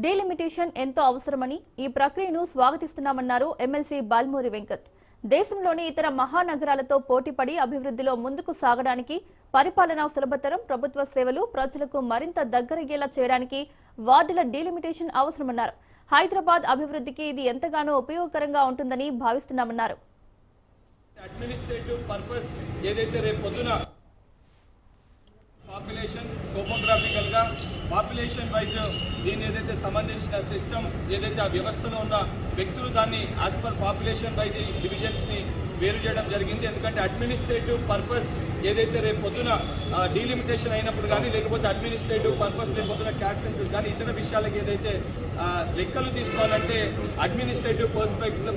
Delimitation ఎంతో అవసరమని ఈ ప్రక్రియను స్వాగతిస్తున్నామన్నారు ఎమ్మెల్సీ బాల్మూరి వెంకట్. దేశంలోని ఇతర మహానగరాలతో పోటీపడి అభివృద్ధిలో ముందుకు సాగడానికి, పరిపాలనా సులభతరం, ప్రభుత్వ సేవలు ప్రజలకు మరింత దగ్గరయ్యేలా చేయడానికి వార్డుల డీలిమిటేషన్ అవసరమన్నారు. హైదరాబాద్ అభివృద్ధికి ఇది ఎంతగానో ఉపయోగకరంగా ఉంటుందని భావిస్తున్నామన్నారు. అడ్మినిస్ట్రేటివ్ పర్పస్ ఏదైతే రేపు పొద్దున పాపులేషన్ టోపోగ్రాఫికల్ గా పాపులేషన్ వైజ్ దీని ఏదైతే సంబంధించిన సిస్టమ్ ఏదైతే ఆ వ్యవస్థలో ఉన్న వ్యక్తులు దాన్ని as per population wise divisions ని వేరు చేయడం జరిగింది. ఎందుకంటే అడ్మినిస్ట్రేటివ్ పర్పస్ ఏదైతే రేపు పొద్దున డీలిమిటేషన్ అయినప్పుడు కానీ, లేకపోతే అడ్మినిస్ట్రేటివ్ పర్పస్ రేపు పొద్దున క్యాస్ట్ సెన్సస్ కానీ ఇతర విషయాలకి ఏదైతే లెక్కలు తీసుకోవాలంటే అడ్మినిస్ట్రేటివ్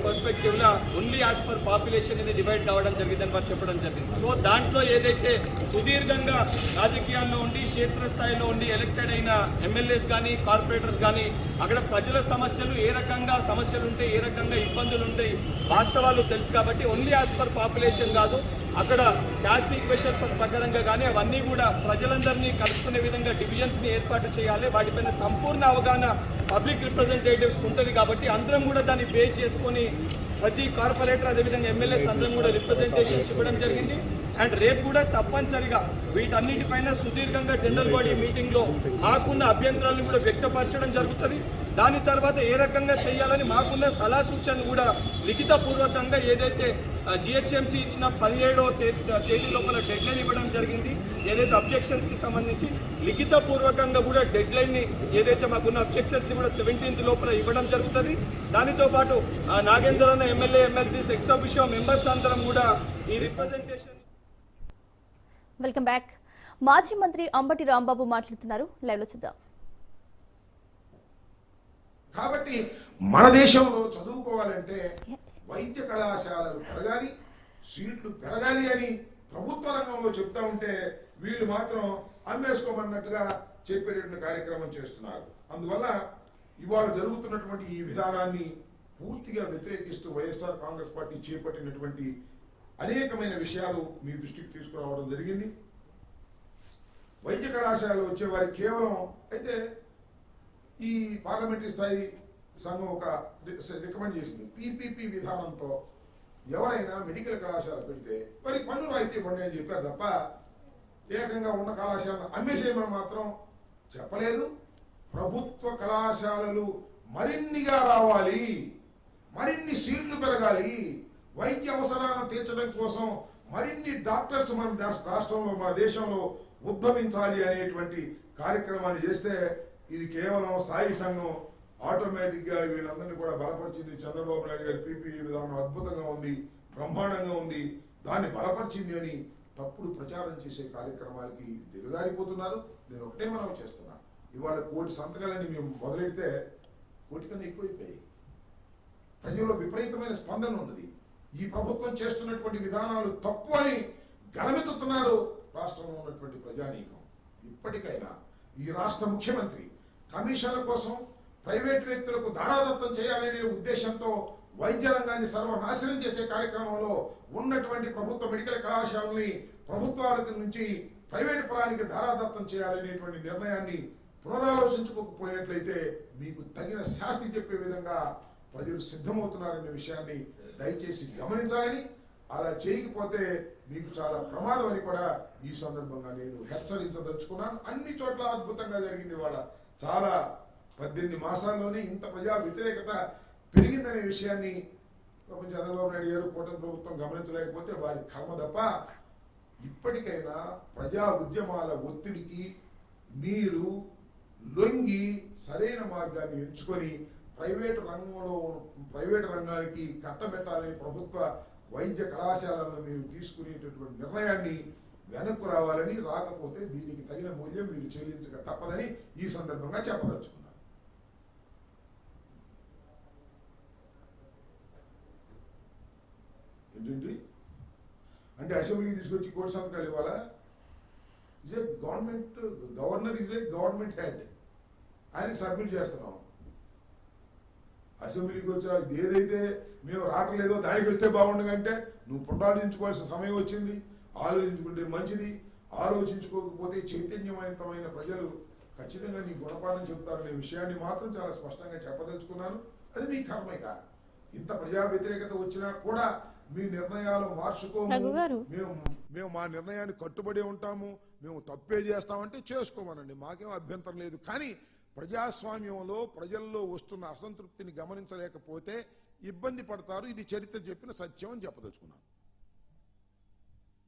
పర్స్పెక్టివ్లో ఓన్లీ యాజ్ పర్ పాపులేషన్ ఇది డివైడ్ కావడం జరిగిందని వారు చెప్పడం జరిగింది. సో దాంట్లో ఏదైతే సుదీర్ఘంగా రాజకీయాల్లో ఉండి క్షేత్రస్థాయిలో ఉండి ఎలక్టెడ్ అయిన ఎమ్మెల్యేస్ కానీ, కార్పొరేటర్స్ కానీ అక్కడ ప్రజల సమస్యలు ఏ రకంగా సమస్యలు ఉంటాయి, ఏ రకంగా ఇబ్బందులు ఉంటాయి వాస్తవాలు తెలుసు కాబట్టి ఓన్లీ యాజ్ పర్ పాపులేషన్ కాదు, అక్కడ క్యాస్ట్ ఈక్వేషన్ ప్రకారంగా కానీ అవన్నీ కూడా ప్రజలందరినీ కలుపుకునే విధంగా డివిజన్స్ని ఏర్పాటు చేయాలి. వాటిపైన సంపూర్ణ అవగాహన పబ్లిక్ రిప్రజెంటేటివ్స్ ఉంటుంది కాబట్టి అందరం కూడా దాన్ని బేస్ చేసుకొని ప్రతి కార్పొరేటర్ అదేవిధంగా ఎమ్మెల్యేస్ అందరం కూడా రిప్రజెంటేషన్స్ ఇవ్వడం జరిగింది. అండ్ రేపు కూడా తప్పనిసరిగా వీటన్నిటిపైన సుదీర్ఘంగా జనరల్ బాడీ మీటింగ్లో మాకున్న అభ్యంతరాలను కూడా వ్యక్తపరచడం జరుగుతుంది. దాని తర్వాత ఏ రకంగా చేయాలని మాకున్న సలహా సూచనలు కూడా లిఖితపూర్వకంగా ఏదైతే జిహెచ్ఎంసీ ఇచ్చిన 17వ తేదీ లోపల డెడ్ లైన్ ఇవ్వడం జరిగింది. ఏదైతే అబ్జెక్షన్స్కి సంబంధించి లిఖితపూర్వకంగా కూడా డెడ్ లైన్ని ఏదైతే మాకున్న అబ్జెక్షన్స్ కూడా 17th లోపల ఇవ్వడం జరుగుతుంది. దానితో పాటు నాగేంద్రన్న ఎమ్మెల్యే, ఎమ్మెల్సీస్, ఎక్స్ ఆఫిషియో మెంబర్స్ అందరం కూడా ఈ రిప్రజెంటేషన్. Welcome back. మాజీ మంత్రి అంబటి రాంబాబు మాట్లాడుతున్నారు, లైవ్ లో చూద్దాం. కాబట్టి మన దేశంలో చదువుకోవాలంటే వైద్య కళాశాలలు పెరగాలి, సీట్లు పెరగాలి అని ప్రభుత్వ రంగంలో చెప్తా ఉంటే వీళ్ళు మాత్రం అమ్మేసుకోమన్నట్టుగా చెప్పేటటువంటి కార్యక్రమం చేస్తున్నారు. అందువల్ల ఇవాళ జరుగుతున్నటువంటి ఈ విధానాన్ని పూర్తిగా వ్యతిరేకిస్తూ వైఎస్ఆర్ కాంగ్రెస్ పార్టీ చేపట్టినటువంటి అనేకమైన విషయాలు మీ దృష్టికి తీసుకురావడం జరిగింది. వైద్య కళాశాలలో వచ్చేవారికి కేవలం అయితే ఈ పార్లమెంటరీ స్థాయి సంఘం ఒక రికమెండ్ చేసింది, పీపీపీ విధానంతో ఎవరైనా మెడికల్ కళాశాల పెడితే మరి పన్నులు అయితే ఇవ్వండి అని చెప్పారు తప్ప ఏకంగా ఉన్న కళాశాలను అమ్మేసేయమని మాత్రం చెప్పలేదు. ప్రభుత్వ కళాశాలలు మరిన్నిగా రావాలి, మరిన్ని సీట్లు పెరగాలి, వైద్య అవసరాలను తీర్చడం కోసం మరిన్ని డాక్టర్స్ మన రాష్ట్రంలో, మన దేశంలో ఉద్భవించాలి అనేటువంటి కార్యక్రమాన్ని చేస్తే ఇది కేవలం స్థాయి సంఘం ఆటోమేటిక్ గా వీళ్ళందరినీ కూడా బలపరిచింది. చంద్రబాబు నాయుడు గారి పీపీఈ విధానం అద్భుతంగా ఉంది, బ్రహ్మాండంగా ఉంది, దాన్ని బలపరిచింది అని తప్పుడు ప్రచారం చేసే కార్యక్రమాలకి దిగజారిపోతున్నారు. నేను ఒకటే మనం చేస్తున్నా, ఇవాళ 1 కోటి సంతకాలని మేము మొదలెడితే 1 కోటి కన్నా ఎక్కువైపోయాయి. ప్రజల్లో విపరీతమైన స్పందన ఉన్నది. ఈ ప్రభుత్వం చేస్తున్నటువంటి విధానాలు తప్పు అని గళమెత్తుతున్నారు రాష్ట్రంలో ఉన్నటువంటి ప్రజానీకం. ఇప్పటికైనా ఈ రాష్ట్ర ముఖ్యమంత్రి కమిషన్ల కోసం ప్రైవేట్ వ్యక్తులకు దారాదత్తం చేయాలనే ఉద్దేశంతో వైద్య రంగాన్ని సర్వనాశనం చేసే కార్యక్రమంలో ఉన్నటువంటి ప్రభుత్వ మెడికల్ కళాశాలని ప్రభుత్వాల నుంచి ప్రైవేట్ పరానికి దారాదత్తం చేయాలనేటువంటి నిర్ణయాన్ని పునరాలోచించుకోకపోయినట్లయితే మీకు తగిన శాస్తి చెప్పే విధంగా ప్రజలు సిద్ధమవుతున్నారనే విషయాన్ని దయచేసి గమనించాలని, అలా చేయకపోతే మీకు చాలా ప్రమాదం అని కూడా ఈ సందర్భంగా నేను హెచ్చరించదలుచుకున్నాను. అన్ని చోట్ల అద్భుతంగా జరిగింది. వాళ్ళ చాలా 18 మాసాల్లోనే ఇంత ప్రజా వ్యతిరేకత పెరిగిందనే విషయాన్ని చంద్రబాబు నాయుడు గారు, కూటమి ప్రభుత్వం గమనించలేకపోతే వారి కర్మ తప్ప. ఇప్పటికైనా ప్రజా ఉద్యమాల ఒత్తిడికి మీరు లొంగి సరైన మార్గాన్ని ఎంచుకొని ప్రైవేటు రంగానికి కట్టబెట్టాలని ప్రభుత్వ వైద్య కళాశాలలో మీరు తీసుకునేటటువంటి నిర్ణయాన్ని వెనక్కు రావాలని, రాకపోతే దీనికి తగిన మూల్యం మీరు చెల్లించక తప్పదని ఈ సందర్భంగా చెప్పదలుచుకున్నారు. ఏంటండి అంటే అసెంబ్లీకి తీసుకొచ్చి 1 కోటి సంతకాలు ఇవ్వాలా? Governor is a government head, ఆయనకి సబ్మిట్ చేస్తున్నాం. అసెంబ్లీకి వచ్చిన ఏదైతే మేము రావట్లేదో దానికి వస్తే బాగుండదంటే నువ్వు పునరాలోచించుకోవాల్సిన సమయం వచ్చింది. ఆలోచించుకుంటే మంచిది, ఆలోచించుకోకపోతే చైతన్యవంతమైన ప్రజలు ఖచ్చితంగా నీ గుణపాఠం చెప్తారనే విషయాన్ని మాత్రం చాలా స్పష్టంగా చెప్పదలుచుకున్నాను. అది మీ కర్మిక. ఇంత ప్రజా వ్యతిరేకత వచ్చినా కూడా మీ నిర్ణయాలు మార్చుకోము, మేము మా నిర్ణయాన్ని కట్టుబడి ఉంటాము, మేము తప్పే చేస్తామంటే చేసుకోమనండి, మాకేం అభ్యంతరం లేదు. కానీ ప్రజాస్వామ్యంలో ప్రజల్లో వస్తున్న అసంతృప్తిని గమనించలేకపోతే ఇబ్బంది పడతారు. ఇది చరిత్ర చెప్పిన సత్యం అని చెప్పదలుచుకున్నాను.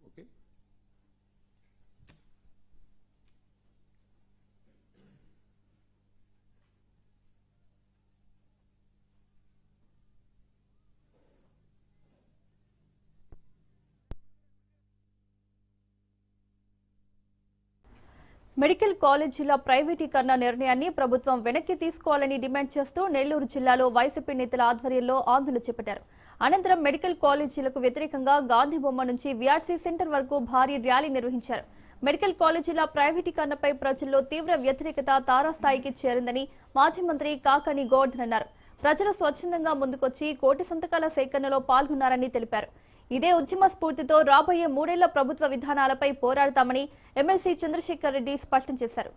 ఓకే. మెడికల్ కాలేజీల ప్రైవేటీకరణ నిర్ణయాన్ని ప్రభుత్వం వెనక్కి తీసుకోవాలని డిమాండ్ చేస్తూ నెల్లూరు జిల్లాలో వైసీపీ నేతల ఆధ్వర్యంలో ఆందోళన చేపట్టారు. అనంతరం మెడికల్ కాలేజీలకు వ్యతిరేకంగా గాంధీ బొమ్మ నుంచి వీఆర్సీ సెంటర్ వరకు భారీ ర్యాలీ నిర్వహించారు. మెడికల్ కాలేజీల ప్రైవేటీకరణపై ప్రజల్లో తీవ్ర వ్యతిరేకత తారాస్థాయికి చేరిందని మాజీ మంత్రి కాకాని గోవర్ధన్ అన్నారు. ప్రజలు స్వచ్ఛందంగా ముందుకొచ్చి కోటి సంతకాల సేకరణలో పాల్గొన్నారని తెలిపారు. ఇదే ఉద్యమ స్ఫూర్తితో రాబోయే 3 ఏళ్ల ప్రభుత్వ విధానాలపై పోరాడతామని ఎమ్మెల్సీ చంద్రశేఖర్ రెడ్డి స్పష్టం చేశారు.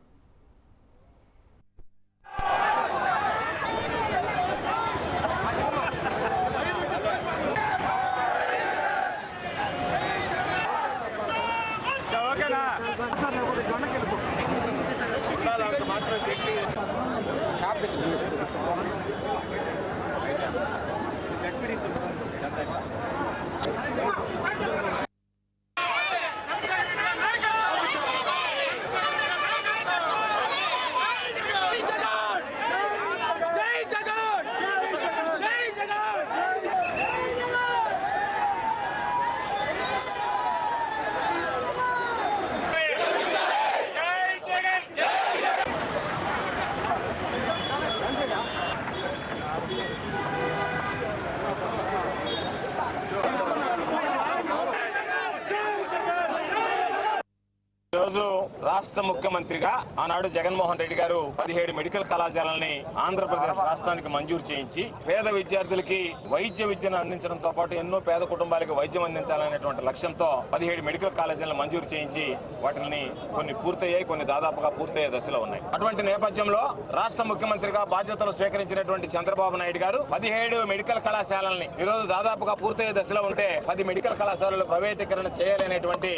ఈరోజు రాష్ట్ర ముఖ్యమంత్రిగా ఆనాడు జగన్మోహన్ రెడ్డి గారు 17 మెడికల్ కళాశాలని ఆంధ్రప్రదేశ్ రాష్ట్రానికి మంజూరు చేయించి పేద విద్యార్థులకి వైద్య విద్యను అందించడంతో పాటు ఎన్నో పేద కుటుంబాలకు వైద్యం అందించాలనేటువంటి లక్ష్యంతో 17 మెడికల్ కాలేజీలను మంజూరు చేయించి వాటిని కొన్ని పూర్తయ్యాయి, కొన్ని దాదాపుగా పూర్తయ్యే దశలో ఉన్నాయి. అటువంటి నేపథ్యంలో రాష్ట్ర ముఖ్యమంత్రిగా బాధ్యతలు స్వీకరించినటువంటి చంద్రబాబు నాయుడు గారు 17 మెడికల్ కళాశాలని ఈరోజు దాదాపుగా పూర్తయ్యే దశలో ఉంటే 10 మెడికల్ కళాశాలలు ప్రైవేటీకరణ చేయాలనేటువంటి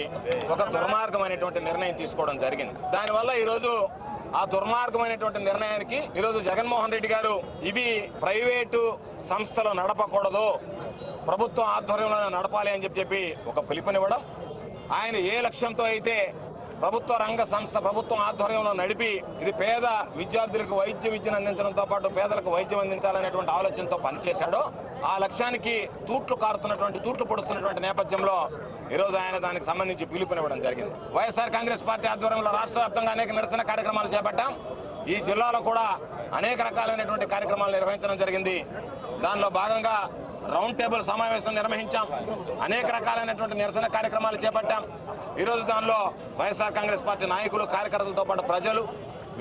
ఒక దుర్మార్గమైనటువంటి నిర్ణయం తీసుకోవడం జరిగింది. దానివల్ల ఈరోజు ఆ దుర్మార్గమైనటువంటి నిర్ణయానికి ఈరోజు జగన్మోహన్ రెడ్డి గారు ఇవి ప్రైవేటు సంస్థలు నడపకూడదు, ప్రభుత్వం ఆధ్వర్యంలో నడపాలి అని చెప్పి ఒక పిలుపునివ్వడం, ఆయన ఏ లక్ష్యంతో అయితే ప్రభుత్వ రంగ సంస్థ ప్రభుత్వం ఆధ్వర్యంలో నడిపి ఇది పేద విద్యార్థులకు వైద్య విద్యను అందించడంతో పాటు పేదలకు వైద్యం అందించాలనేటువంటి ఆలోచనతో పనిచేశాడో ఆ లక్ష్యానికి తూట్లు పొడుస్తున్నటువంటి నేపథ్యంలో ఈరోజు ఆయన దానికి సంబంధించి పిలుపునివ్వడం జరిగింది. వైఎస్ఆర్ కాంగ్రెస్ పార్టీ ఆధ్వర్యంలో రాష్ట్ర వ్యాప్తంగా అనేక నిరసన కార్యక్రమాలు చేపట్టాం. ఈ జిల్లాలో కూడా అనేక రకాలైనటువంటి కార్యక్రమాలు నిర్వహించడం జరిగింది. దానిలో భాగంగా రౌండ్ టేబుల్ సమావేశం నిర్వహించాం, అనేక రకాలైనటువంటి నిరసన కార్యక్రమాలు చేపట్టాం. ఈరోజు దానిలో వైఎస్ఆర్ కాంగ్రెస్ పార్టీ నాయకులు, కార్యకర్తలతో పాటు ప్రజలు,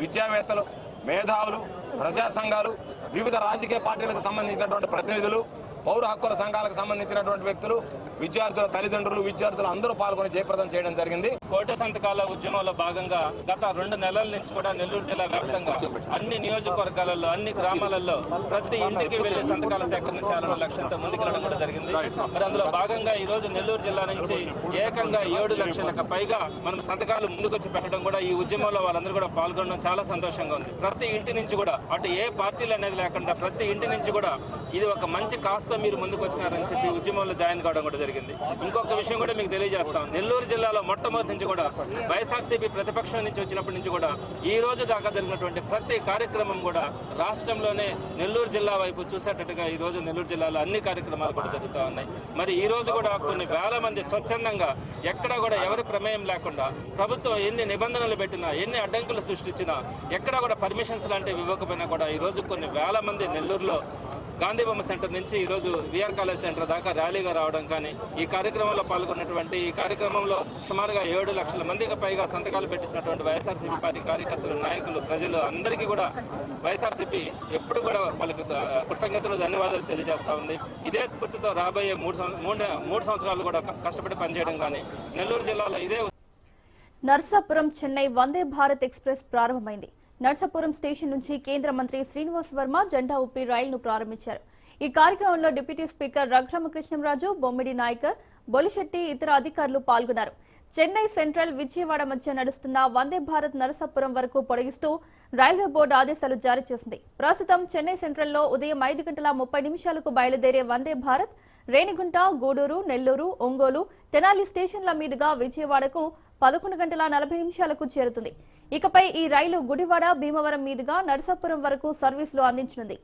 విద్యావేత్తలు, మేధావులు, ప్రజా సంఘాలు, వివిధ రాజకీయ పార్టీలకు సంబంధించినటువంటి ప్రతినిధులు, పౌర హక్కుల సంఘాలకు సంబంధించినటువంటి వ్యక్తులు, విద్యార్థుల తల్లిదండ్రులు, విద్యార్థులు అందరూ పాల్గొని జయప్రదం చేయడం జరిగింది. కోటి సంతకాల ఉద్యమంలో భాగంగా గత 2 నెలల నుంచి కూడా నెల్లూరు జిల్లా వ్యాప్తంగా అన్ని నియోజకవర్గాలలో, అన్ని గ్రామాలలో ప్రతి ఇంటికి వెళ్లి సంతకాల సేకరించాలన్న లక్ష్యంతో ముందుకెళ్లడం కూడా జరిగింది. మరి అందులో భాగంగా ఈ రోజు నెల్లూరు జిల్లా నుంచి ఏకంగా 7 లక్షలకు పైగా మనం సంతకాలు ముందుకొచ్చి పెట్టడం కూడా ఈ ఉద్యమంలో వాళ్ళందరూ కూడా పాల్గొనడం చాలా సంతోషంగా ఉంది. ప్రతి ఇంటి నుంచి కూడా అటు ఏ పార్టీలు అనేది లేకుండా ప్రతి ఇంటి నుంచి కూడా ఇది ఒక మంచి కాస్త మీరు ముందుకు వచ్చినారని చెప్పి ఉద్యమంలో జాయిన్ కావడం కూడా జరిగింది. ఇంకొక విషయం కూడా మీకు తెలియజేస్తాం, నెల్లూరు జిల్లాలో మొట్టమొదటి నుంచి కూడా వైఎస్ఆర్సీపీ ప్రతిపక్షం నుంచి వచ్చినప్పటి నుంచి కూడా ఈ రోజు దాకా జరిగినటువంటి ప్రతి కార్యక్రమం కూడా రాష్ట్రంలోనే నెల్లూరు జిల్లా వైపు చూసేటట్టుగా ఈ రోజు నెల్లూరు జిల్లాలో అన్ని కార్యక్రమాలు కూడా జరుగుతూ ఉన్నాయి. మరి ఈ రోజు కూడా కొన్ని వేల మంది స్వచ్ఛందంగా ఎక్కడ కూడా ఎవరి ప్రమేయం లేకుండా ప్రభుత్వం ఎన్ని నిబంధనలు పెట్టినా, ఎన్ని అడ్డంకులు సృష్టించినా, ఎక్కడ కూడా పర్మిషన్స్ లాంటివి ఇవ్వకపోయినా కూడా ఈ రోజు కొన్ని వేల మంది నెల్లూరులో గాంధీ బొమ్మ సెంటర్ నుంచి ఈరోజు విఆర్ కాలేజ్ సెంటర్ దాకా ర్యాలీగా రావడం కానీ, ఈ కార్యక్రమంలో పాల్గొన్నటువంటి ఈ కార్యక్రమంలో సుమారుగా 7 లక్షల మందికి పైగా సంతకాలు పెట్టించినటువంటి వైఎస్ఆర్సీపీ పార్టీ కార్యకర్తలు, నాయకులు, ప్రజలు అందరికీ కూడా వైఎస్ఆర్సీపీ ఎప్పుడు కూడా వాళ్ళకి కృతజ్ఞతలు, ధన్యవాదాలు తెలియజేస్తా ఉంది. ఇదే స్ఫూర్తితో రాబోయే 3 సంవత్సరాలు కూడా కష్టపడి పనిచేయడం కానీ నెల్లూరు జిల్లాలో ఇదే. నర్సాపురం చెన్నై వందే భారత్ ఎక్స్ప్రెస్ ప్రారంభమైంది. నర్సాపురం స్టేషన్ నుంచి కేంద్ర మంత్రి శ్రీనివాస్ వర్మ జెండా ఊపి రైలును ప్రారంభించారు. ఈ కార్యక్రమంలో డిప్యూటీ స్పీకర్ రఘురామకృష్ణంరాజు, బొమ్మిడి నాయకర్, బొలిశెట్టి ఇతర అధికారులు పాల్గొన్నారు. చెన్నై సెంట్రల్, విజయవాడ మధ్య నడుస్తున్న వందే భారత్ నరసాపురం వరకు పొడిగిస్తూ రైల్వే బోర్డు ఆదేశాలు జారీ చేసింది. ప్రస్తుతం చెన్నై సెంట్రల్లో ఉదయం 5:30 బయలుదేరే వందే భారత్ రేణిగుంట, గూడూరు, నెల్లూరు, ఒంగోలు, తెనాలి స్టేషన్ల మీదుగా విజయవాడకు 11:40 చేరుతుంది. ఇకపై ఈ రైలు గుడివాడ, భీమవరం మీదుగా నరసాపురం వరకు సర్వీసులు అందించనుంది.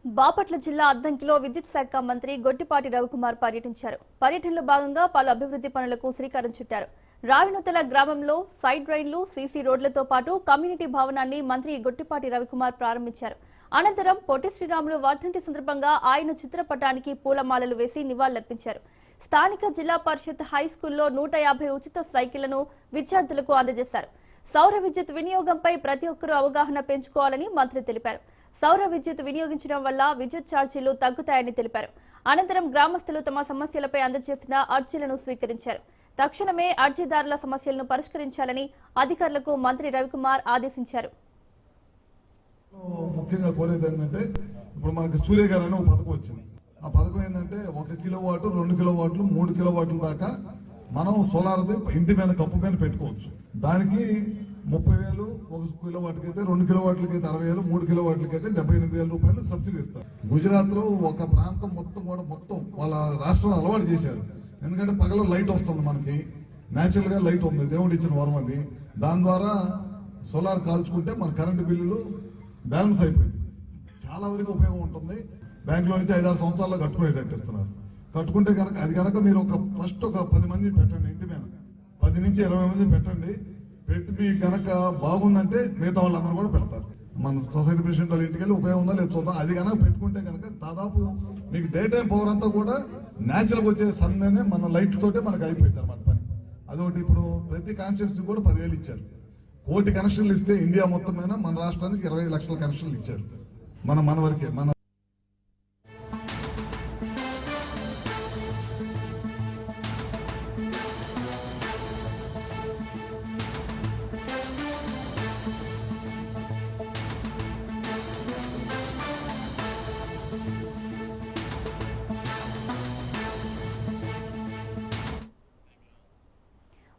బాపట్ల జిల్లా అద్దంకిలో విద్యుత్ శాఖ మంత్రి గొట్టిపాటి రవికుమార్ పర్యటించారు. పర్యటనలో భాగంగా పలు అభివృద్ధి పనులకు శ్రీకారం చుట్టారు. రావినూతల గ్రామంలో సైడ్ డ్రైన్లు, సీసీ రోడ్లతో పాటు కమ్యూనిటీ భవనాన్ని మంత్రి గొట్టిపాటి రవికుమార్ ప్రారంభించారు. అనంతరం పొట్టి శ్రీరాములు వర్ధంతి సందర్భంగా ఆయన చిత్రపటానికి పూలమాలలు వేసి నివాళులర్పించారు. స్థానిక జిల్లా పరిషత్ హై స్కూల్లో 150 ఉచిత సైకిళ్లను విద్యార్థులకు అందజేశారు. సౌర విద్యుత్ వినియోగంపై ప్రతి ఒక్కరూ అవగాహన పెంచుకోవాలని మంత్రి తెలిపారు. సౌర విద్యుత్ వినియోగించడం వల్ల విద్యుత్ ఛార్జీలు తగ్గుతాయని తెలిపారు. అనంతరం గ్రామస్తులు తమ సమస్యలపై అందజేసిన అర్జీలను స్వీకరించారు. తక్షణమే అర్జీదారుల సమస్యలను పరిష్కరించాలని అధికారులకు మంత్రి రవికుమార్ ఆదేశించారు. ముఖ్యంగా కోరేది ఏంటంటే, ఇప్పుడు మనకి సూర్యగారు అనే ఒక పథకం వచ్చింది. ఆ పథకం ఏంటంటే 1 కిలోవాట్, 2 కిలోవాట్లు, 3 కిలోవాట్ల దాకా మనం సోలార్ ఇంటి మీద కప్పు మీద పెట్టుకోవచ్చు. దానికి 30,000, 1 కిలోవాట్కి అయితే 2 కిలోవాట్లకి అయితే 60,000, 3 కిలోవాట్లకి అయితే 78,000 రూపాయలు సబ్సిడీ ఇస్తారు. గుజరాత్ లో ఒక ప్రాంతం మొత్తం వాళ్ళ రాష్ట్రంలో అలవాటు చేశారు. ఎందుకంటే పగల లైట్ వస్తుంది, మనకి న్యాచురల్ గా లైట్ ఉంది, దేవుడు ఇచ్చిన వరం అది. దాని ద్వారా సోలార్ కాల్చుకుంటే మన కరెంటు బిల్లులు బ్యాలెన్స్ అయిపోయింది. చాలా వరకు ఉపయోగం ఉంటుంది. బ్యాంకులో నుంచి 5-6 సంవత్సరాల్లో కట్టుకునేటట్టు ఇస్తున్నారు. కట్టుకుంటే కనుక అది కనుక మీరు ఫస్ట్ ఒక 10 మంది పెట్టండి, ఇంటి మీద 10 నుంచి 20 మంది పెట్టండి. పెట్టి మీకు కనుక బాగుందంటే మిగతా వాళ్ళందరూ కూడా పెడతారు. మన సొసైటీ ప్రెసిడెంట్ వాళ్ళ ఇంటికి వెళ్ళి ఉపయోగం ఉందా లేదు చూద్దాం. అది కనుక పెట్టుకుంటే కనుక దాదాపు మీకు డే టైం పవర్ అంతా కూడా న్యాచురల్గా వచ్చే సన్నే మన లైట్ తోటే మనకు అయిపోయింది అనమాట పని. అదొకటి. ఇప్పుడు ప్రతి కాన్స్టిట్యూన్సీ కూడా 10,000 ఇచ్చారు. 1 కోటి కనెక్షన్లు ఇస్తే ఇండియా మొత్తం మీద మన రాష్ట్రానికి 20 లక్షల కనెక్షన్లు ఇచ్చారు. మన వరకే.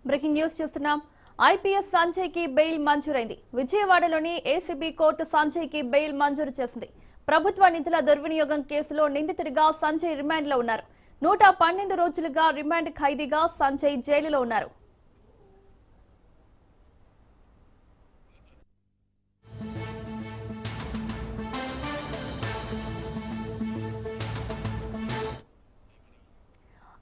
బ్రేకింగ్ న్యూస్ చూస్తున్నాం. ఐపీఎస్ సంజయ్ కి బెయిల్ మంజూరైంది. విజయవాడలోని ఏసీబీ కోర్టు సంజయ్ కి బెయిల్ మంజూరు చేసింది. ప్రభుత్వ నిధుల దుర్వినియోగం కేసులో నిందితుడిగా సంజయ్ రిమాండ్ లో ఉన్నారు. 112 రోజులుగా రిమాండ్ ఖైదీగా సంజయ్ జైలులో ఉన్నారు.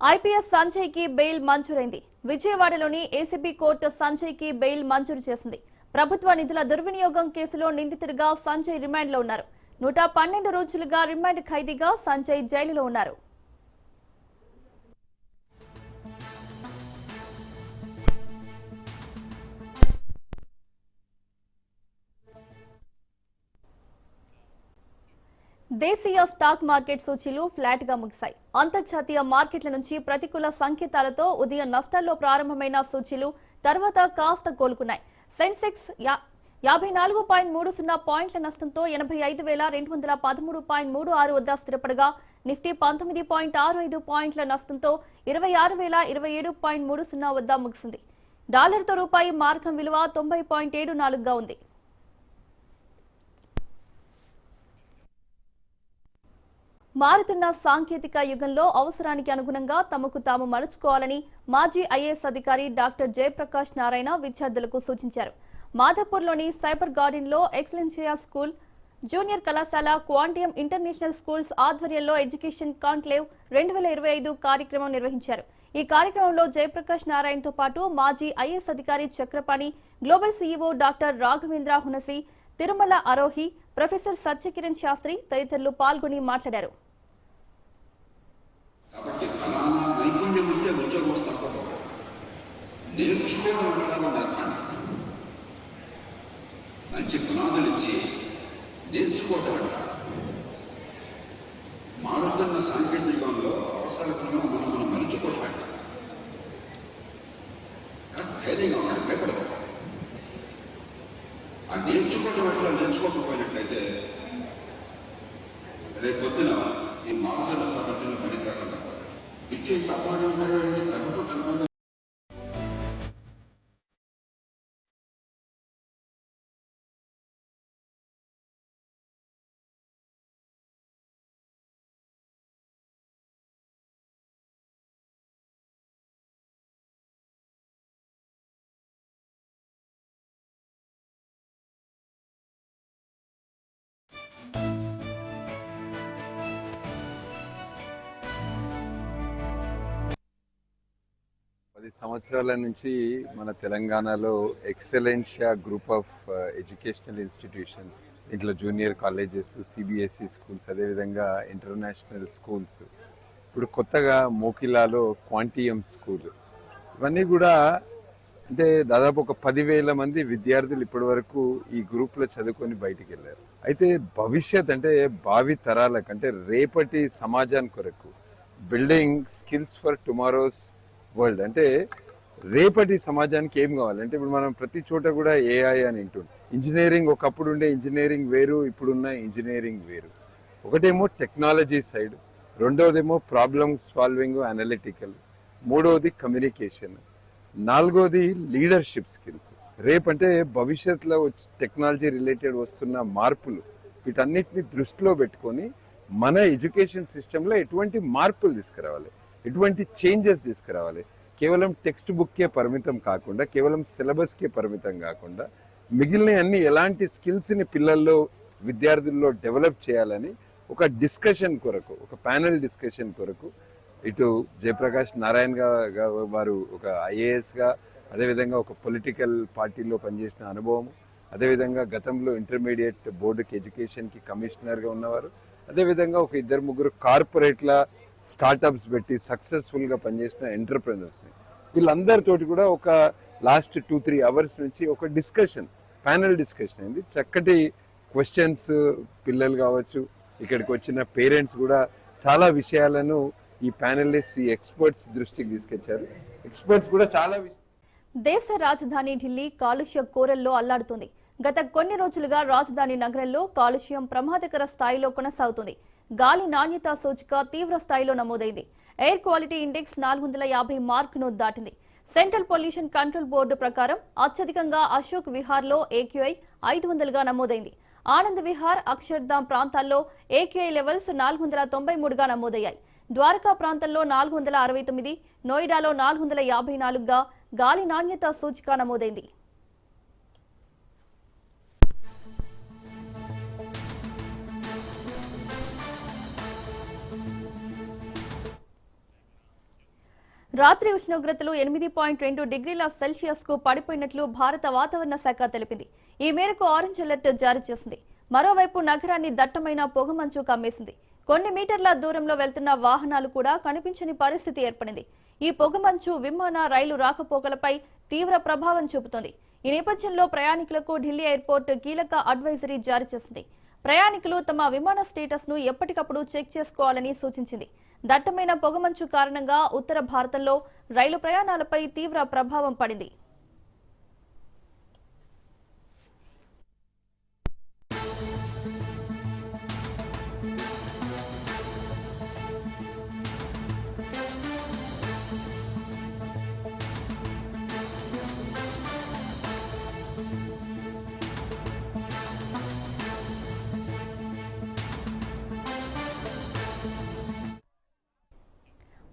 ఐపీఎస్ సంజయ్ కి బెయిల్ మంజూరైంది. విజయవాడలోని ఏసీబీ కోర్టు సంజయ్ కి బెయిల్ మంజూరు చేసింది. ప్రభుత్వ నిధుల దుర్వినియోగం కేసులో నిందితుడిగా సంజయ్ రిమాండ్ లో ఉన్నారు. 112 రోజులుగా రిమాండ్ ఖైదీగా సంజయ్ జైలులో ఉన్నారు. దేశీయ స్టాక్ మార్కెట్ సూచీలు ఫ్లాట్ గా ముగిశాయి. అంతర్జాతీయ మార్కెట్ల నుంచి ప్రతికూల సంకేతాలతో ఉదయం నష్టాల్లో ప్రారంభమైన సూచీలు తర్వాత కాస్త కోలుకున్నాయి. సెన్సెక్స్ 54.30 పాయింట్ల నష్టంతో 85,213.36 వద్ద స్థిరపడగా నిఫ్టీ 19.65 పాయింట్ల నష్టంతో 26,027.30 వద్ద ముగిసింది. డాలర్తో రూపాయి మార్కం విలువ 90.74గా ఉంది. మారుతున్న సాంకేతిక యుగంలో అవసరానికి అనుగుణంగా తమకు తాము మలుచుకోవాలని మాజీ ఐఏఎస్ అధికారి డాక్టర్ జయప్రకాష్ నారాయణ విద్యార్థులకు సూచించారు. మాధవపూర్లోని సైబర్ గార్డెన్లో ఎక్సలెన్షియా స్కూల్ జూనియర్ కళాశాల క్వాంటియం ఇంటర్నేషనల్ స్కూల్స్ ఆధ్వర్యంలో ఎడ్యుకేషన్ కాన్క్లేవ్ 2025 కార్యక్రమం నిర్వహించారు. ఈ కార్యక్రమంలో జయప్రకాష్ నారాయణతో పాటు మాజీ ఐఏఎస్ అధికారి Chakrapani, global CEO doctor Raghavendra Hunasi, Tirumala Arohi, professor Satyakiran Shastri తదితరులు పాల్గొని మాట్లాడారు. కాబట్టి ఫలానా నైపుణ్యం ఉంటే ఉద్యోగం తప్పదు. నేర్చుకోవడం విధానం నేర్పండి. మంచి పునాదులు ఇచ్చి నేర్చుకోవడం మారుతున్న సాంకేతిక యుగంలో అవసరాలను మనం మలుచుకోవటం. కాస్త ధైర్యంగా ఉండాలి, భయపడదు. ఆ నేర్చుకోవటం ఎట్లా నేర్చుకోకపోయినట్లయితే రేపొద్దున ఈ మారుతున్న ప్రపంచంలో పనికిరాకుండా ఇచ్చే తప్పని ప్రభుత్వం సంవత్సరాల నుంచి మన తెలంగాణలో ఎక్సలెన్షియా గ్రూప్ ఆఫ్ ఎడ్యుకేషనల్ ఇన్స్టిట్యూషన్స్, ఇంట్లో జూనియర్ కాలేజెస్, సిబిఎస్ఈ స్కూల్స్, అదేవిధంగా ఇంటర్నేషనల్ స్కూల్స్, ఇప్పుడు కొత్తగా మోకిలాలో క్వాంటియం స్కూల్, ఇవన్నీ కూడా అంటే దాదాపు ఒక 10,000 మంది విద్యార్థులు ఇప్పటి వరకు ఈ గ్రూప్లో చదువుకొని బయటికి వెళ్ళారు. అయితే భవిష్యత్ అంటే భావి తరాలకు, అంటే రేపటి సమాజానికి కొరకు building skills for tomorrow's world, అంటే రేపటి సమాజానికి ఏం కావాలంటే ఇప్పుడు మనం ప్రతి చోట కూడా ఏఐ అని వింటుంది. ఇంజనీరింగ్ ఒకప్పుడు ఉండే ఇంజనీరింగ్ వేరు, ఇప్పుడున్న ఇంజనీరింగ్ వేరు. ఒకటేమో టెక్నాలజీ సైడ్, రెండవదేమో ప్రాబ్లమ్ సాల్వింగ్ అనలిటికల్, మూడవది కమ్యూనికేషన్, నాలుగోది లీడర్షిప్ స్కిల్స్. రేపంటే భవిష్యత్తులో టెక్నాలజీ రిలేటెడ్ వస్తున్న మార్పులు, వీటన్నిటిని దృష్టిలో పెట్టుకొని మన ఎడ్యుకేషన్ సిస్టంలో ఎటువంటి మార్పులు తీసుకురావాలి, ఎటువంటి చేంజెస్ తీసుకురావాలి. కేవలం టెక్స్ట్ బుక్కే పరిమితం కాకుండా, కేవలం సిలబస్కే పరిమితం కాకుండా మిగిలిన అన్ని ఎలాంటి స్కిల్స్ని పిల్లల్లో, విద్యార్థుల్లో డెవలప్ చేయాలని ఒక డిస్కషన్ కొరకు, ఒక ప్యానెల్ డిస్కషన్ కొరకు ఇటు జయప్రకాష్ నారాయణ్ వారు ఒక ఐఏఎస్గా, అదేవిధంగా ఒక పొలిటికల్ పార్టీలో పనిచేసిన అనుభవం, అదేవిధంగా గతంలో ఇంటర్మీడియట్ బోర్డుకి ఎడ్యుకేషన్కి కమిషనర్గా ఉన్నవారు, అదేవిధంగా ఒక 2-3 కార్పొరేట్ల స్టార్టప్స్ పెట్టి సక్సెస్ఫుల్గా పనిచేసిన ఎంటర్ప్రెనర్స్ని, వీళ్ళందరితోటి కూడా ఒక లాస్ట్ 2-3 అవర్స్ నుంచి ఒక డిస్కషన్, ప్యానెల్ డిస్కషన్ అయింది. చక్కటి క్వశ్చన్స్, పిల్లలు కావచ్చు, ఇక్కడికి వచ్చిన పేరెంట్స్ కూడా చాలా విషయాలను ఈ ప్యానెలిస్ట్, ఈ ఎక్స్పర్ట్స్ దృష్టికి తీసుకొచ్చారు. ఎక్స్పర్ట్స్ కూడా చాలా దేశ రాజధాని ఢిల్లీ కాలుష్య కోరల్లో అల్లాడుతుంది. గత కొన్ని రోజులుగా రాజధాని నగరంలో కాలుష్యం ప్రమాదకర స్థాయిలో కొనసాగుతుంది. గాలి నాణ్యతా సూచిక తీవ్ర స్థాయిలో నమోదైంది. ఎయిర్ క్వాలిటీ ఇండెక్స్ 450 మార్కును దాటింది. సెంట్రల్ పొల్యూషన్ కంట్రోల్ బోర్డు ప్రకారం అత్యధికంగా అశోక్ విహార్లో AQI 500గా నమోదైంది. ఆనంద్ విహార్, అక్షర్ధామ్ ప్రాంతాల్లో AQI లెవెల్స్ 493గా నమోదయ్యాయి. ద్వారకా ప్రాంతంలో 469, నోయిడాలో 454గా గాలి నాణ్యతా సూచిక నమోదైంది. రాత్రి ఉష్ణోగ్రతలు 8.2 డిగ్రీల సెల్సియస్ కు పడిపోయినట్లు భారత వాతావరణ శాఖ తెలిపింది. ఈ మేరకు ఆరెంజ్ అలర్ట్ జారీ చేసింది. మరోవైపు నగరాన్ని దట్టమైన పొగమంచు కమ్మేసింది. కొన్ని మీటర్ల దూరంలో వెళ్తున్న వాహనాలు కూడా కనిపించని పరిస్థితి ఏర్పడింది. ఈ పొగమంచు విమాన, రైలు రాకపోకలపై తీవ్ర ప్రభావం చూపుతోంది. ఈ నేపథ్యంలో ప్రయాణికులకు ఢిల్లీ ఎయిర్పోర్ట్ కీలక అడ్వైజరీ జారీ చేసింది. ప్రయాణికులు తమ విమాన స్టేటస్ ను ఎప్పటికప్పుడు చెక్ చేసుకోవాలని సూచించింది. దట్టమైన పొగమంచు కారణంగా ఉత్తర భారతంలో రైలు ప్రయాణాలపై తీవ్ర ప్రభావం పడింది.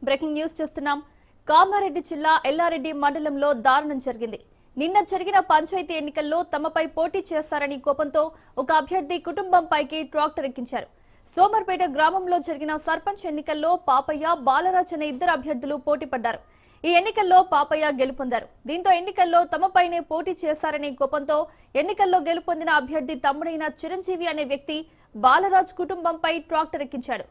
బ్రేకింగ్ న్యూస్ చూస్తున్నాం. కామారెడ్డి జిల్లా ఎల్లారెడ్డి మండలంలో దారుణం జరిగింది. నిన్న జరిగిన పంచాయతీ ఎన్నికల్లో తమపై పోటీ చేస్తారని కోపంతో ఒక అభ్యర్థి కుటుంబంపైకి ట్రాక్టర్ ఎక్కించారు. సోమర్పేట గ్రామంలో జరిగిన సర్పంచ్ ఎన్నికల్లో పాపయ్య, బాలరాజ్ అనే ఇద్దరు అభ్యర్థులు పోటీ పడ్డారు. ఈ ఎన్నికల్లో పాపయ్య గెలుపొందారు. దీంతో ఎన్నికల్లో తమపైనే పోటీ చేస్తారనే కోపంతో ఎన్నికల్లో గెలుపొందిన అభ్యర్థి తమ్ముడైన చిరంజీవి అనే వ్యక్తి బాలరాజ్ కుటుంబంపై ట్రాక్టర్ ఎక్కించాడు.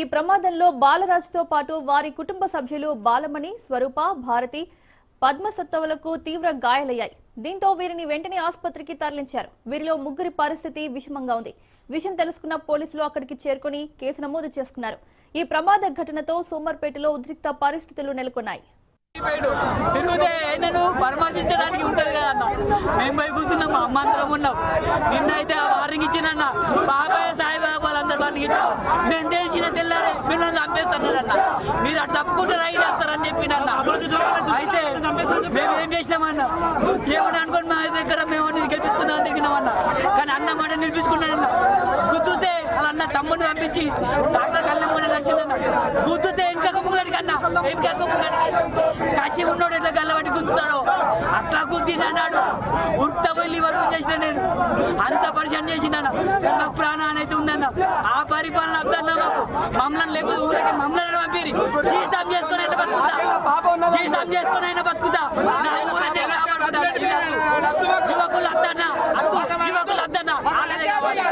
ఈ ప్రమాదంలో బాలరాజ్తో పాటు వారి కుటుంబ సభ్యులు బాలమణి, స్వరూప, భారతి, పద్మసత్తవులకు తీవ్ర గాయాలయ్యాయి. దీంతో వీరిని వెంటనే ఆసుపత్రికి తరలించారు. వీరిలో ముగ్గురి పరిస్థితి విషమంగా ఉంది. విషయం తెలుసుకున్న పోలీసులు అక్కడికి చేరుకుని కేసు నమోదు చేసుకున్నారు. ఈ ప్రమాద ఘటనతో సోమర్పేటలో ఉద్రిక్త పరిస్థితులు నెలకొన్నాయి. తిరుగుతే ఆయనను పరామర్శించడానికి ఉంటది కదా అన్న. మేము పోయి కూర్చున్నాం, మా అమ్మ అందరం ఉన్నాం. నిన్న అయితే వార్నింగ్ ఇచ్చిందన్న, బాబాయ్ సాయిబాబా వాళ్ళందరూ వార్నింగ్ ఇచ్చారు. నేను తెలిసిన తెల్లారే మీరు చంపేస్తానన్న, మీరు అటు తప్పుకుంటే రైట్ వేస్తారని చెప్పిండన్న. అయితే మేము ఏం చేసినామన్న, ఏమని అనుకోని మా దగ్గర మేము గెలిపించుకుందామని తిరిగినామన్న. కానీ అన్న మాట నిలిపించుకున్నాడన్న. గుద్దుతే అలా అన్న తమ్ముడిని పంపించి డాక్టర్ కళ్ళ నడిచిందన్న. గుద్దుతే ఇంకా ముంగడికి అన్న, ఇంకా ముంగడికి కాశీ ఉన్నోడు ఎట్లా గల్లబట్టి గుంచుతాడో అట్లా గుద్దిన అన్నాడు. ఉర్త వెళ్ళి వరకు చేసిన నేను అంత పరిచయం చేసినాను. నాకు ప్రాణాన్ని అయితే ఉందన్న. ఆ పరిపాలన వద్దన్న మాకు. మమ్మల్ని లేకపోతే ఊరికి మమ్మల్ని పంపిరి. జీతం చేసుకుని అయినా బతుకుతా, జీతం చేసుకుని అయినా బతుకుతా. నా ఊరైతే కాపాడుకుంటా. యువకులు వద్దన్న, యువకులు వద్దన్న, వాళ్ళదే కావాలి.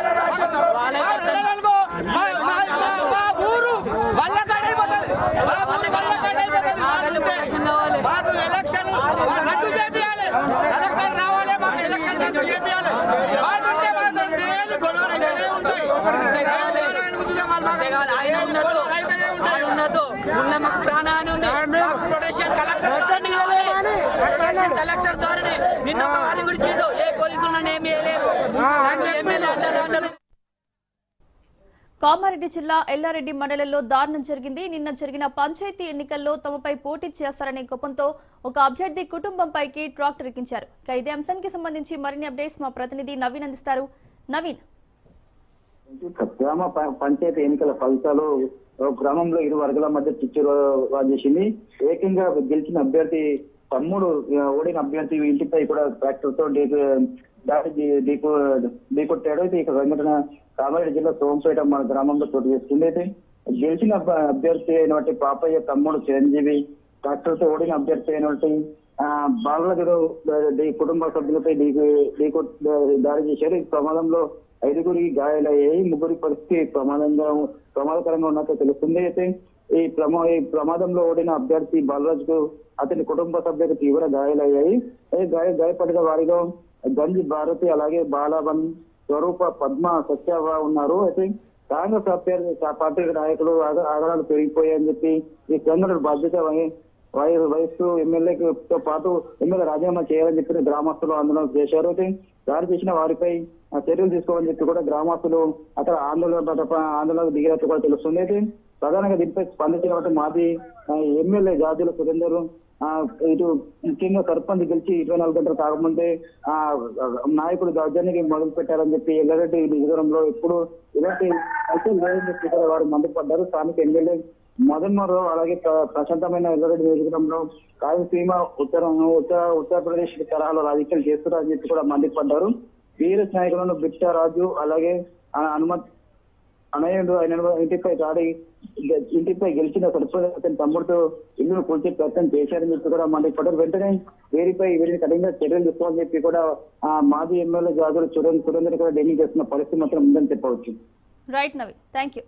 కలెక్టర్ ద్వారానే నిన్న వారిని కూడా చేయడు. ఏ పోలీసులు నన్ను ఏమీ వేయలేరు. కామారెడ్డి జిల్లా ఎల్లారెడ్డి మండలంలో దారుణం జరిగింది. నిన్న జరిగిన పంచాయతీ ఎన్నికల్లో తమపై పోటీ చేస్తారనే కోపంతో ఒక అభ్యర్థి కుటుంబంపైకి ట్రాక్టర్ ఎక్కించారు. ఇదే అంశానికి సంబంధించి మరిన్ని అప్డేట్స్ మా ప్రతినిధి నవీన్ అందిస్తారు. నవీన్, గ్రామ పంచాయతీ ఎన్నికల ఫలితాలు గ్రామంలో ఇరు వర్గాల మధ్య చిచ్చు చేసింది. ఏకంగా గెలిచిన అభ్యర్థి తమ్ముడు ఓడిన అభ్యర్థి ఇంటిపై కూడా ట్రాక్టర్ తో ఢీకొట్టాడు. అయితే ఇక సంఘటన కామారెడ్డి జిల్లా సోంపేట మన గ్రామంలో చోటు చేసుకుంది. అయితే గెలిచిన అభ్యర్థి అయినటువంటి పాపయ్య తమ్ముడు చిరంజీవి ట్రాక్టర్ తో ఓడిన అభ్యర్థి అయినటువంటి బాలరాజు కుటుంబ సభ్యులపై దాడి చేశారు. ఈ ప్రమాదంలో 5గురికి గాయాలయ్యాయి. 3 పరిస్థితి ప్రమాదకరంగా ఉన్నట్టు తెలుస్తుంది. అయితే ఈ ప్రమాదంలో ఓడిన అభ్యర్థి బాలరాజుకు అతని కుటుంబ సభ్యులకు తీవ్ర గాయాలయ్యాయి. గాయపడిన వారిలో గంజి భారతి, అలాగే బాలవన్, స్వరూప, పద్మ, సత్యవ ఉన్నారు. అయితే కాంగ్రెస్ పార్టీ నాయకులు ఆగడాలు పెరిగిపోయాయని చెప్పి ఈ సంఘటన బాధ్యత వయస్సు ఎమ్మెల్యేతో పాటు ఎమ్మెల్యే రాజీనామా చేయాలని చెప్పి గ్రామస్తులు ఆందోళన చేశారు. అయితే దాడి చేసిన వారిపై చర్యలు తీసుకోవాలని చెప్పి కూడా గ్రామస్తులు అక్కడ ఆందోళనకు దిగినట్టు కూడా తెలుస్తుంది. అయితే ప్రధానంగా దీనిపై స్పందించిన మాజీ ఎమ్మెల్యే జాజుల సురేందర్ ఇటు ముఖ్యంగా సర్పంచ్ గెలిచి 24 గంటలు కాకముందే నాయకులు దౌర్జన్యానికి మొదలు పెట్టారని చెప్పి ఎల్లారెడ్డి నియోజకవర్గంలో ఎప్పుడు ఇలాంటి అయితే లేదని చెప్పి వారు మండిపడ్డారు. స్థానిక ఎమ్మెల్యే మదన్మోహన్, అలాగే ప్రశాంతమైన ఎల్లారెడ్డి నియోజకవర్గంలో రాయలసీమ ఉత్తరప్రదేశ్ తరహాలో రాజకీయాలు చేస్తున్నారని చెప్పి కూడా మండిపడ్డారు. బీఆర్ఎస్ నాయకులను బిట్టారాజు, అలాగే హనుమంత్ అనయుడు ఆయన ఇంటిపై గెలిచిన సర్పంచ్ అతని తమ్ముడితో ఇల్లును కూల్చే ప్రయత్నం చేశారని చెప్పి కూడా మండిపడ్డారు. వెంటనే వీరిని కఠినంగా చర్యలు తీసుకోవాలని చెప్పి కూడా మాజీ ఎమ్మెల్యే జాదులు సురేందర్ కూడా ఢిల్లీ చేస్తున్న పరిస్థితి మాత్రం ఉందని చెప్పవచ్చు. Right Naveen, thank you.